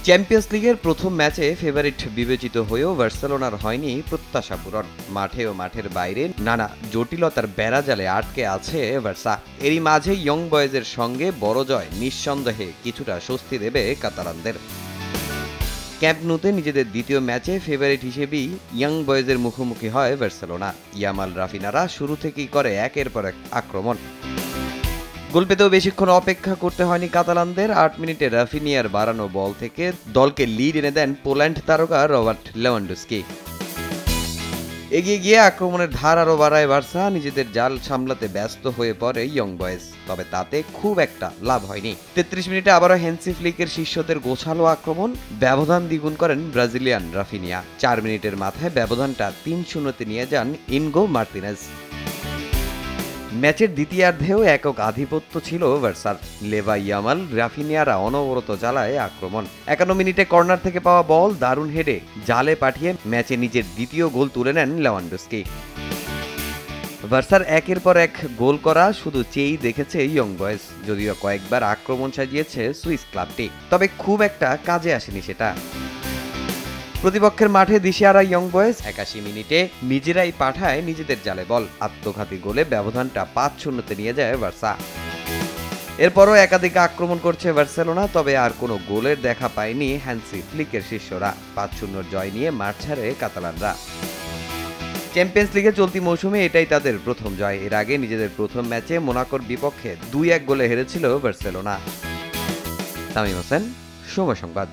Champions লিগের প্রথম ম্যাচে ফেভারিট বিবেচিত হয়েও বার্সেলোনার হয়নি প্রত্যাশা পূরণ। মাঠে ও মাঠের বাইরে নানা জটিলতার বেড়াজালে আটকে আছে বার্সা। এরই মাঝে ইয়ং বয়েজের সঙ্গে বড় জয় নিঃসন্দেহে কিছুটা স্বস্তি দেবে কাতালানদের। ক্যাম্প নুতে নিজেদের দ্বিতীয় ম্যাচে ফেভারিট হিসেবেই ইয়ং বয়েজের মুখোমুখি হয় বার্সেলোনা। ইয়ামাল রাফিনারা শুরু থেকেই করে একের পর এক আক্রমণ। গোল পেতেও বেশিক্ষণ অপেক্ষা করতে হয়নি কাতালানদের। ৮ মিনিটে রাফিনিয়ার বাড়ানো বল থেকে দলকে লিড এনে দেন পোল্যান্ড তারকা রবার্ট লেভানডস্কি। এগিয়ে গিয়ে আক্রমণের ধার আরও বাড়ায় বার্সা। নিজেদের জাল সামলাতে ব্যস্ত হয়ে পড়ে ইয়ং বয়েজ, তবে তাতে খুব একটা লাভ হয়নি। ৩৩ মিনিটে আবারও হ্যান্সি ফ্লিকের শিষ্যদের গোছালো আক্রমণ, ব্যবধান দ্বিগুণ করেন ব্রাজিলিয়ান রাফিনিয়া। ৪ মিনিটের মাথায় ব্যবধানটা ৩-০-তে নিয়ে যান ইনগো মার্তিনেজ। ম্যাচের দ্বিতীয়ার্ধেও একক আধিপত্য ছিল বার্সার। লেভা, ইয়ামাল, রাফিনিয়ারা অনবরত চালায় আক্রমণ। ৫১ মিনিটে কর্নার থেকে পাওয়া বল দারুণ হেডে জালে পাঠিয়ে ম্যাচে নিজের দ্বিতীয় গোল তুলে নেন লেভানডস্কি। বার্সার একের পর এক গোল করা শুধু চেয়েই দেখেছে ইয়ং বয়েজ। যদিও কয়েকবার আক্রমণ সাজিয়েছে সুইস ক্লাবটি, তবে খুব একটা কাজে আসেনি সেটা। প্রতিপক্ষের মাঠে দিশেহারা ইয়ং বয়েজ ৮১ মিনিটে নিজেরাই পাঠায় নিজেদের জালে বল। আত্মঘাতী গোলে ব্যবধানটা ৫-০-তে নিয়ে যায় বার্সা। এরপরও একাধিক আক্রমণ করছে বার্সেলোনা, তবে আর কোনো গোলের দেখা পায়নি হ্যান্সি ফ্লিকের শিষ্যরা। ৫-০ জয় নিয়ে মাঠ ছাড়ে কাতালানরা। চ্যাম্পিয়ন্স লিগে চলতি মৌসুমে এটাই তাদের প্রথম জয়। এর আগে নিজেদের প্রথম ম্যাচে মোনাকোর বিপক্ষে ২-১ গোলে হেরেছিল বার্সেলোনা। তামিম হোসেন, সময় সংবাদ।